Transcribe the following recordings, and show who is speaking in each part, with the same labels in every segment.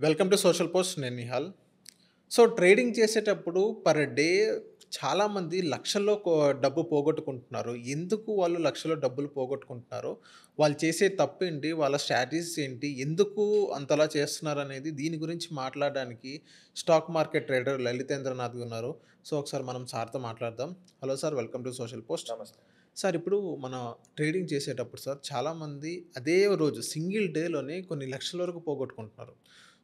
Speaker 1: Welcome to social post. నేను Nihal. So trading చేసేటప్పుడు per day చాలామంది లక్షల్లో డబ్బు పోగొట్టుకుంటున్నారు. ఎందుకు వాళ్ళు లక్షల్లో డబ్బులు పోగొట్టుకుంటున్నారు? వాళ్ళు చేసే తప్పేంటి? వాళ్ళ స్ట్రాటజీస్ ఏంటి? ఎందుకు అంతలా చేస్తున్నారనేది దీని గురించి మాట్లాడడానికి స్టాక్ మార్కెట్ ట్రేడర్ లలితేంద్రనాథ్ ఉన్నారు. సో ఒకసారి మనం సార్‌తో మాట్లాడదాం. Hello sir, welcome to social post.
Speaker 2: నమస్తే.
Speaker 1: సార్, ఇప్పుడు మన ట్రేడింగ్ చేసేటప్పుడు సార్ చాలామంది అదే రోజు సింగిల్ డేలోనే కొన్ని లక్షల వరకు పోగొట్టుకుంటున్నారు.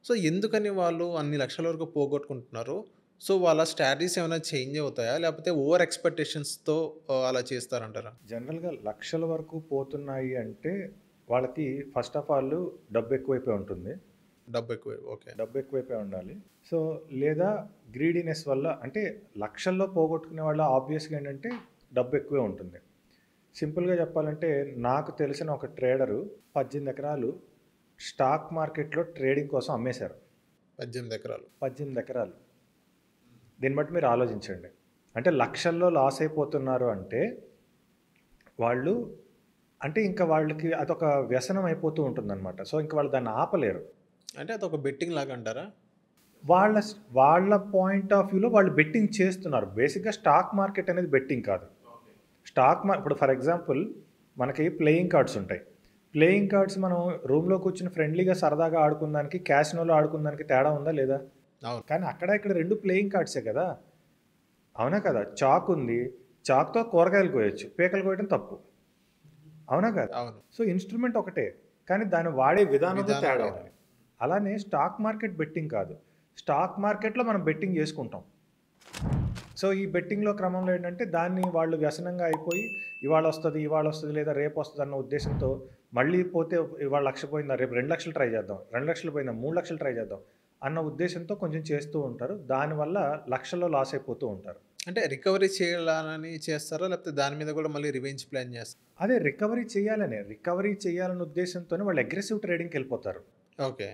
Speaker 1: సో ఎందుకని వాళ్ళు అన్ని లక్షల వరకు పోగొట్టుకుంటున్నారు? సో వాళ్ళ స్ట్రాటజీస్ ఏమైనా చేంజ్ అవుతాయా? లేకపోతే ఓవర్ ఎక్స్‌పెక్టేషన్స్‌తో అలా చేస్తారంటారా?
Speaker 2: జనరల్‌గా లక్షల వరకు పోతున్నాయి అంటే, వాళ్ళకి ఫస్ట్ ఆఫ్ ఆల్ డబ్బు ఎక్కువైపోయి ఉంటుంది.
Speaker 1: డబ్బు ఎక్కువే. ఓకే.
Speaker 2: డబ్బు ఎక్కువైపోయి ఉండాలి. సో, లేదా గ్రీడీనెస్ వల్ల అంటే లక్షల్లో పోగొట్టుకునే వాళ్ళు ఆబ్వియస్‌గా ఏంటంటే డబ్బు ఎక్కువే ఉంటుంది. సింపుల్‌గా చెప్పాలంటే నాకు తెలిసిన ఒక ట్రేడరు 18 ఎకరాలు స్టాక్ మార్కెట్‌లో ట్రేడింగ్ కోసం అమ్మేశారు.
Speaker 1: 18 ఎకరాలు.
Speaker 2: 18 ఎకరాలు. దీన్ని బట్టి మీరు ఆలోచించండి. అంటే లక్షల్లో లాస్ అయిపోతున్నారు అంటే వాళ్ళు అంటే ఇంకా వాళ్ళకి అదొక వ్యసనం అయిపోతూ ఉంటుందన్నమాట. సో, ఇంక వాళ్ళు దాన్ని ఆపలేరు.
Speaker 1: అంటే అదొక బెట్టింగ్ లాగా అంటారా?
Speaker 2: వాళ్ళ పాయింట్ ఆఫ్ వ్యూలో వాళ్ళు బెట్టింగ్ చేస్తున్నారు. బేసిక్‌గా స్టాక్ మార్కెట్ అనేది బెట్టింగ్ కాదు. ఇప్పుడు ఫర్ ఎగ్జాంపుల్ మనకి ప్లేయింగ్ కార్డ్స్ ఉంటాయి. ప్లేయింగ్ కార్డ్స్ మనం రూమ్‌లో కూర్చొని ఫ్రెండ్లీగా సరదాగా ఆడుకునేదానికి, క్యాసినోలో ఆడుకునేదానికి తేడా ఉందా? లేదా?
Speaker 1: అవును.
Speaker 2: కానీ అక్కడ ఇక్కడ 2 ప్లేయింగ్ కార్డ్సే కదా! అవునా కదా? చాక్ ఉంది. చాక్‌తో కూరగాయలు కోయొచ్చు. పీకలు కోయడం తప్పు. అవునా కాదా?
Speaker 1: అవును.
Speaker 2: సో, ఇన్‌స్ట్రుమెంట్ ఒకటే. కానీ దాన్ని వాడే విధానంలో
Speaker 1: విధానం
Speaker 2: తేడా
Speaker 1: వేరే.
Speaker 2: ఉంది. అలానే స్టాక్ మార్కెట్ బెట్టింగ్ కాదు. స్టాక్ మార్కెట్‌లో మనం బెట్టింగ్ చేసుకుంటాం. సో, ఈ బెట్టింగ్‌లో క్రమంలో ఏంటంటే దాన్ని వాళ్ళు వ్యసనంగా అయిపోయి ఇవాళొస్తది లేదా రేపొస్తది అన్న ఉద్దేశంతో మళ్ళీ పోతే ఇవాళ 1,00,000 పోయిందా రేపు 2,00,000 ట్రై చేద్దాం. 2,00,000 పోయిందా 3,00,000 ట్రై చేద్దాం అన్న ఉద్దేశంతో కొంచెం చేస్తూ ఉంటారు. దానివల్ల లక్షల్లో లాస్ అయిపోతూ ఉంటారు.
Speaker 1: అంటే రికవరీ చేయాలని చేస్తారా? లేకపోతే దాని మీద కూడా మళ్ళీ రివెంజ్ ప్లాన్ చేస్తారా?
Speaker 2: అదే రికవరీ చేయాలనే ఉద్దేశంతోనే వాళ్ళు అగ్రెసివ్ ట్రేడింగ్‌కెళ్ళిపోతారు.
Speaker 1: ఓకే.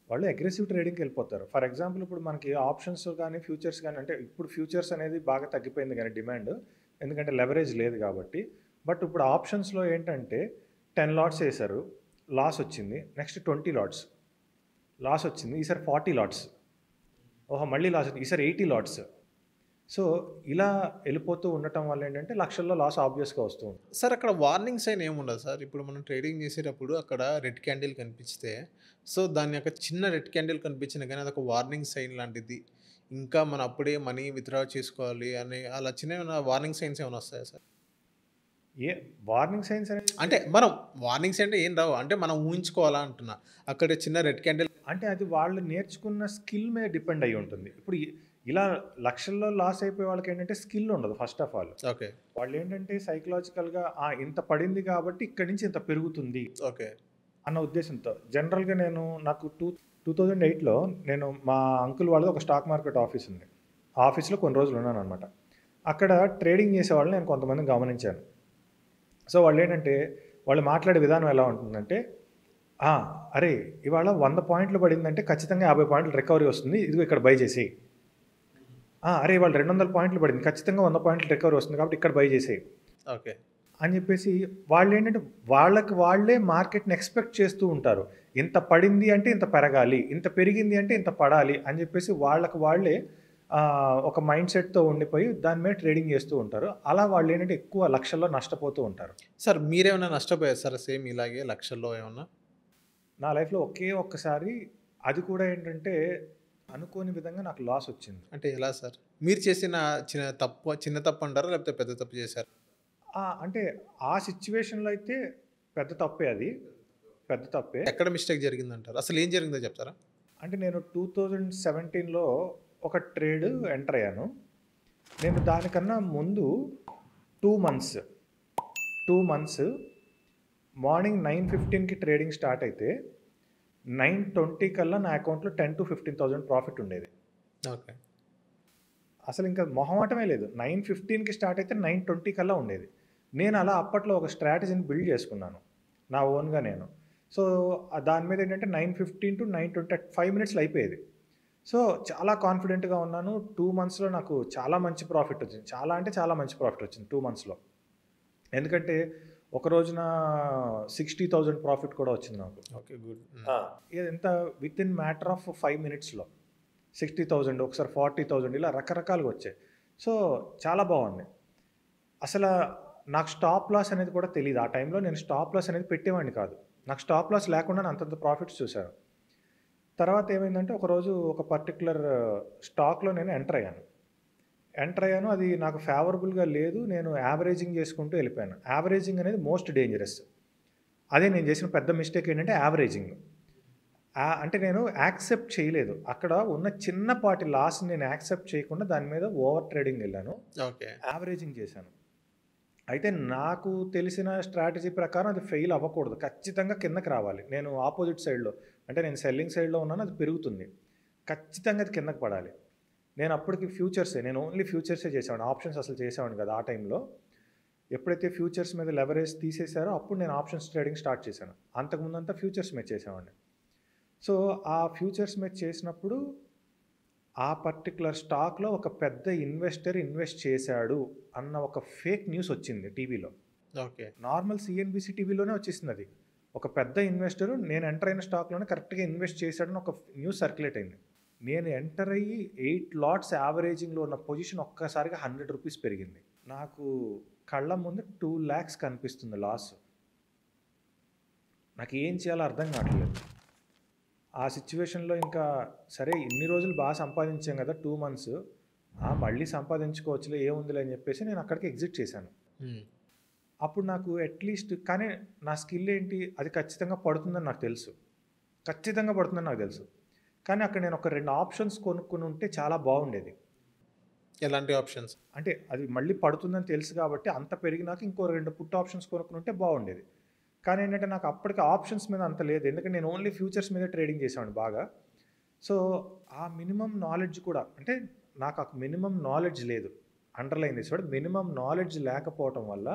Speaker 2: వాళ్ళు అగ్రెసివ్ ట్రేడింగ్‌కెళ్ళిపోతారు. ఫర్ ఎగ్జాంపుల్ ఇప్పుడు మనకి ఆప్షన్స్ గానీ, ఫ్యూచర్స్ గానీ అంటే ఇప్పుడు ఫ్యూచర్స్ అనేది బాగా తగ్గిపోయింది గానీ డిమాండ్. ఎందుకంటే లెవరేజ్ లేదు కాబట్టి. బట్ ఇప్పుడు ఆప్షన్స్‌లో ఏంటంటే 10 లాట్స్ ఏసారు. లాస్ వచ్చింది. Next 20 LADS. లాస్ వచ్చింది. ఈసారి 40 లాట్స్. ఓహో! మళ్ళీ లాస్ వచ్చింది. ఈసారి 80 లాట్స్. సో, ఇలా ఎళ్ళిపోతూ ఉండటం వల్ల ఏంటంటే లక్షల్లో లాస్ ఆబ్వియస్‌గా వస్తూ ఉంటుంది.
Speaker 1: సార్, అక్కడ వార్నింగ్ సైన్ ఏముండదా సార్? ఇప్పుడు మనం ట్రేడింగ్ చేసేటప్పుడు అక్కడ రెడ్ క్యాండిల్ కనిపిస్తే, సో దాని యొక్క చిన్న రెడ్ క్యాండిల్ కనిపించినా గానీ అదొక వార్నింగ్ సైన్ లాంటిది. ఇంకా మనం అప్పుడే మనీ విత్‌డ్రా చేసుకోవాలి అని అలా చిన్న ఏమైనా వార్నింగ్ సైన్స్ ఏమైనా వస్తాయా సార్?
Speaker 2: ఏ వార్నింగ్ సైన్స్ అనేది
Speaker 1: అంటే మనం వార్నింగ్స్ అంటే ఏం రావు. అంటే మనం ఊహించుకోవాలా అంటున్నా. అక్కడ చిన్న రెడ్ క్యాండిల్.
Speaker 2: అంటే అది వాళ్ళు నేర్చుకున్న స్కిల్ మీద డిపెండ్ అయ్యి ఉంటుంది. ఇప్పుడు ఇలా లక్షల్లో లాస్ అయిపోయే వాళ్ళకేంటంటే స్కిల్ ఉండదు ఫస్ట్ ఆఫ్ ఆల్.
Speaker 1: ఓకే.
Speaker 2: వాళ్ళేంటంటే సైకలాజికల్‌గా ఇంత పడింది కాబట్టి ఇక్కడి నుంచి ఇంత పెరుగుతుంది
Speaker 1: ఓకే.
Speaker 2: అన్న ఉద్దేశంతో. జనరల్‌గా నాకు 2008లో నేను మా అంకుల్ వాళ్ళది ఒక స్టాక్ మార్కెట్ ఆఫీస్ ఉంది. ఆ ఆఫీస్‌లో కొన్ని రోజులు ఉన్నాననమాట. అక్కడ ట్రేడింగ్ చేసేవాళ్ళని నేను కొంతమందిని గమనించాను. సో, వాళ్ళేంటంటే వాళ్ళు మాట్లాడే విధానం ఎలా ఉంటుందంటే, "ఆ! అరేయ్! ఇవాళ 100 పాయింట్లు పడిందంటే ఖచ్చితంగా 50 పాయింట్లు రికవరీ వస్తుంది. ఇదిగో ఇక్కడ బై చేసేయి. అరే! ఇవాళ 200 పాయింట్లు పడింది. ఖచ్చితంగా 100 పాయింట్లు రికవరీ వస్తుంది కాబట్టి ఇక్కడ బై చేసేయి."
Speaker 1: ఓకే.
Speaker 2: అని చెప్పేసి వాళ్ళేంటంటే వాళ్ళకి వాళ్ళే మార్కెట్‌ని ఎక్స్‌పెక్ట్ చేస్తూ ఉంటారు. ఇంత పడింది అంటే ఇంత పెరగాలి. ఇంత పెరిగింది అంటే ఇంత పడాలి అని చెప్పేసి వాళ్ళకి వాళ్ళే ఒక మైండ్ సెట్‌తో ఉండిపోయి దాని మీద ట్రేడింగ్ చేస్తూ ఉంటారు. అలా వాళ్ళేంటంటే ఎక్కువ లక్షల్లో నష్టపోతూ ఉంటారు.
Speaker 1: సార్, మీరేమైనా నష్టపోయారా సార్ సేమ్ ఇలాగే లక్షల్లో ఏమన్నా?
Speaker 2: నా లైఫ్‌లో ఒకే ఒక్కసారి అది కూడా ఏంటంటే అనుకోని విధంగా నాకు లాస్ వచ్చింది.
Speaker 1: అంటే ఎలా సార్? మీరు చేసిన చిన్న తప్పు అంటారా? లేకపోతే పెద్ద తప్పు చేశారా?
Speaker 2: అంటే ఆ సిట్యుయేషన్‌లో అయితే పెద్ద తప్పే అది. పెద్ద తప్పే.
Speaker 1: ఎక్కడ మిస్టేక్ జరిగిందంటారు? అసలు ఏం జరిగిందో చెప్తారా?
Speaker 2: అంటే నేను 2017లో ఒక ట్రేడ్ ఎంటర్ అయ్యాను. నేను దానికన్నా ముందు 2 మంత్స్, 2 మంత్స్ మార్నింగ్ 9:15కి ట్రేడింగ్ స్టార్ట్ అయితే 9:20 కల్లా నా అకౌంట్‌లో 10,000-15,000 ప్రాఫిట్ ఉండేది.
Speaker 1: ఓకే.
Speaker 2: అసలు ఇంకా మొహమాటమే లేదు. 9:15కి స్టార్ట్ అయితే 9:20 కల్లా ఉండేది. నేను అలా అప్పట్లో ఒక స్ట్రాటజీని బిల్డ్ చేసుకున్నాను. నా ఓన్‌గా నేను. సో, దాని మీద ఏంటంటే 9:15-9:20 5 మినిట్స్‌లో అయిపోయేది. సో, చాలా కాన్ఫిడెంట్‌గా ఉన్నాను. 2 మంత్స్‌లో నాకు చాలా మంచి ప్రాఫిట్ వచ్చింది. చాలా అంటే చాలా మంచి ప్రాఫిట్ వచ్చింది 2 మంత్స్‌లో. ఎందుకంటే ఒక రోజున 60,000 ప్రాఫిట్ కూడా వచ్చింది నాకు.
Speaker 1: ఓకే. గుడ్.
Speaker 2: ఎంత విత్ ఇన్ మ్యాటర్ ఆఫ్ 5 మినిట్స్లో 60,000, ఒకసారి 40,000 ఇలా రకరకాలుగా వచ్చాయి. సో చాలా బాగుంది. అసలు నాకు స్టాప్ లాస్ అనేది కూడా తెలియదు. ఆ టైంలో నేను స్టాప్ లాస్ అనేది పెట్టేవాడిని కాదు. నాకు స్టాప్ లాస్ లేకుండా అంతంత ప్రాఫిట్స్ చూశాను. తర్వాత ఏమైందంటే ఒకరోజు ఒక పర్టికులర్ స్టాక్లో నేను ఎంటర్ అయ్యాను. అది నాకు ఫేవరబుల్గా లేదు. నేను యావరేజింగ్ చేసుకుంటూ వెళ్ళిపోయాను. యావరేజింగ్ అనేది మోస్ట్ డేంజరస్. అదే నేను చేసిన పెద్ద మిస్టేక్ ఏంటంటే యావరేజింగ్. అంటే నేను యాక్సెప్ట్ చేయలేదు. అక్కడ ఉన్న చిన్నపాటి లాస్ని నేను యాక్సెప్ట్ చేయకుండా దాని మీద ఓవర్ ట్రేడింగ్ వెళ్ళాను.
Speaker 1: ఓకే.
Speaker 2: యావరేజింగ్ చేశాను. అయితే నాకు తెలిసిన స్ట్రాటజీ ప్రకారం అది ఫెయిల్ అవ్వకూడదు. ఖచ్చితంగా కిందకి రావాలి. నేను ఆపోజిట్ సైడ్లో, అంటే నేను సెల్లింగ్ సైడ్లో ఉన్నాను, అది పెరుగుతుంది. ఖచ్చితంగా అది కిందకి పడాలి. నేను అప్పటికి నేను ఓన్లీ ఫ్యూచర్సే చేసేవాడిని. ఆప్షన్స్ అసలు చేసేవాడిని కదా ఆ టైంలో. ఎప్పుడైతే ఫ్యూచర్స్ మీద లెవరేజ్ తీసేశారో అప్పుడు నేను ఆప్షన్స్ ట్రేడింగ్ స్టార్ట్ చేశాను. అంతకుముందంతా ఫ్యూచర్స్ మీద చేసేవాడిని. సో ఆ ఫ్యూచర్స్ మీద చేసినప్పుడు ఆ పర్టికులర్ స్టాక్లో ఒక పెద్ద ఇన్వెస్టర్ ఇన్వెస్ట్ చేశాడు అన్న ఒక ఫేక్ న్యూస్ వచ్చింది టీవీలో.
Speaker 1: ఓకే.
Speaker 2: నార్మల్ సిఎన్బిసి టీవీలోనే వచ్చేసింది అది. ఒక పెద్ద ఇన్వెస్టరు నేను ఎంటర్ అయిన స్టాక్లోనే కరెక్ట్గా ఇన్వెస్ట్ చేశాడని ఒక న్యూస్ సర్క్యులేట్ అయింది. నేను ఎంటర్ అయ్యి 8 లాట్స్ యావరేజింగ్లో ఉన్న పొజిషన్ ఒక్కసారిగా 100 రూపీస్ పెరిగింది. నాకు కళ్ళ ముందు 2 lakhs కనిపిస్తుంది లాస్. నాకు ఏం చేయాలో అర్థం కావట్లేదు. ఆ సిచ్యువేషన్లో ఇంకా సరే ఇన్ని రోజులు బాగా సంపాదించాం కదా 2 months, మళ్ళీ సంపాదించుకోవచ్చులే ఏముందిలే అని చెప్పేసి నేను అక్కడికి ఎగ్జిట్ చేశాను. అప్పుడు నాకు అట్లీస్ట్ కానీ నా స్కిల్ ఏంటి, అది ఖచ్చితంగా పడుతుందని నాకు తెలుసు. కానీ అక్కడ నేను ఒక 2 ఆప్షన్స్ కొనుక్కుని ఉంటే చాలా బాగుండేది.
Speaker 1: ఎలాంటి ఆప్షన్స్?
Speaker 2: అంటే అది మళ్ళీ పడుతుందని తెలుసు కాబట్టి అంత పెరిగినాక ఇంకో 2 పుట్ ఆప్షన్స్ కొనుక్కుని ఉంటే బాగుండేది. కానీ ఏంటంటే నాకు అప్పటికి ఆప్షన్స్ మీద అంత లేదు. ఎందుకంటే నేను ఓన్లీ ఫ్యూచర్స్ మీద ట్రేడింగ్ చేసేవాడిని బాగా. సో ఆ మినిమం నాలెడ్జ్ కూడా, అంటే నాకు ఆ మినిమం నాలెడ్జ్ లేదు. అండర్లైన్ చేసేవాడు మినిమం నాలెడ్జ్ లేకపోవటం వల్ల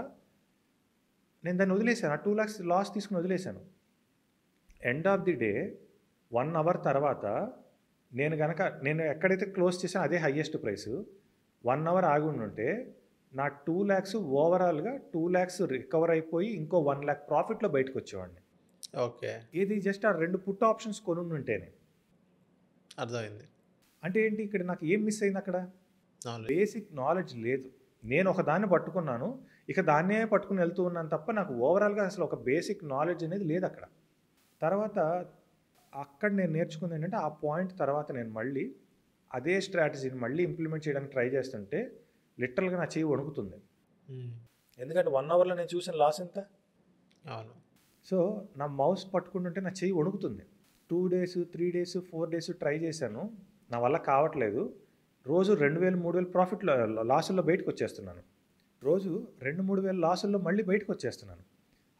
Speaker 2: నేను దాన్ని వదిలేశాను. ఆ 2 lakhs లాస్ తీసుకుని వదిలేశాను. End of the day 1 hour తర్వాత నేను ఎక్కడైతే క్లోజ్ చేశానో అదే హయ్యెస్ట్ ప్రైస్. 1 hour ఆగి ఉంటే నా 2 lakhs ఓవరాల్గా 2 lakhs రికవర్ అయిపోయి ఇంకో 1 lakh ప్రాఫిట్లో బయటకు వచ్చేవాడిని.
Speaker 1: ఓకే.
Speaker 2: ఇది జస్ట్ ఆ 2 పుట్ ఆప్షన్స్ కొని ఉంటేనే.
Speaker 1: అర్థమైంది.
Speaker 2: అంటే ఏంటి, ఇక్కడ నాకు ఏం మిస్ అయింది, అక్కడ బేసిక్ నాలెడ్జ్ లేదు. నేను ఒక దాన్ని పట్టుకున్నాను, ఇక దాన్నే పట్టుకుని వెళ్తూ ఉన్నాను తప్ప నాకు ఓవరాల్గా అసలు ఒక బేసిక్ నాలెడ్జ్ అనేది లేదు అక్కడ. తర్వాత అక్కడ నేను నేర్చుకుంది ఏంటంటే ఆ పాయింట్ తర్వాత నేను మళ్ళీ అదే స్ట్రాటజీని మళ్ళీ ఇంప్లిమెంట్ చేయడానికి ట్రై చేస్తుంటే లిటరల్గా నా చెయ్యి వణుకుతుంది. ఎందుకంటే 1 hourలో నేను చూసిన లాస్ ఎంత.
Speaker 1: అవును.
Speaker 2: సో నా మౌస్ పట్టుకుంటుంటే నా చెయ్యి వణుకుతుంది. 2 days 3 days 4 days ట్రై చేశాను, నా వల్ల కావట్లేదు. రోజు 2,000 3,000 ప్రాఫిట్లో లాసుల్లో బయటకు వచ్చేస్తున్నాను. రోజు 2-3 వేల లాసుల్లో మళ్ళీ బయటకు వచ్చేస్తున్నాను.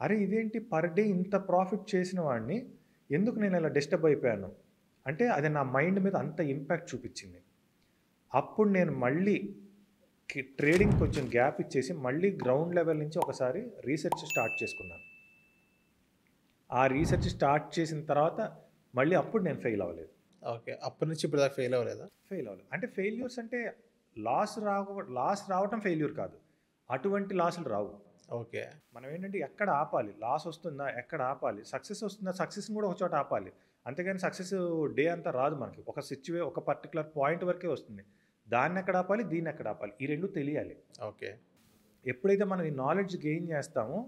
Speaker 2: అరే ఇదేంటి, పర్ డే ఇంత ప్రాఫిట్ చేసిన వాడిని ఎందుకు నేను ఇలా డిస్టర్బ్ అయిపోయాను అంటే అది నా మైండ్ మీద అంత ఇంపాక్ట్ చూపించింది. అప్పుడు నేను మళ్ళీ ట్రేడింగ్ కొంచెం గ్యాప్ ఇచ్చేసి మళ్ళీ గ్రౌండ్ లెవెల్ నుంచి ఒకసారి రీసెర్చ్ స్టార్ట్ చేసుకున్నాను. ఆ రీసెర్చ్ స్టార్ట్ చేసిన తర్వాత మళ్ళీ అప్పుడు నేను ఫెయిల్ అవ్వలేదు.
Speaker 1: ఓకే. అప్పటి నుంచి ఇప్పుడు దాకా ఫెయిల్ అవ్వలేదా?
Speaker 2: ఫెయిల్ అవ్వలేదు. అంటే ఫెయిల్యూర్స్ అంటే లాస్ రావటం ఫెయిల్యూర్ కాదు, అటువంటి లాసులు రావు.
Speaker 1: ఓకే.
Speaker 2: మనం ఏంటంటే ఎక్కడ ఆపాలి, లాస్ వస్తుందా ఎక్కడ ఆపాలి, సక్సెస్ వస్తుందా సక్సెస్ని కూడా ఒక చోట ఆపాలి. అంతేగాని సక్సెస్ డే అంతా రాదు మనకి. ఒక పర్టికులర్ పాయింట్ వరకే వస్తుంది. దాన్ని ఎక్కడ ఆపాలి, దీన్ని ఎక్కడ ఆపాలి, ఈ రెండు తెలియాలి.
Speaker 1: ఓకే.
Speaker 2: ఎప్పుడైతే మనం ఈ నాలెడ్జ్ గెయిన్ చేస్తామో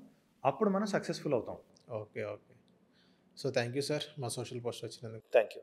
Speaker 2: అప్పుడు మనం సక్సెస్ఫుల్ అవుతాం.
Speaker 1: Okay. Okay. So thank you sir మా సోషల్ పోస్ట్ వచ్చినందుకు.
Speaker 2: Thank you.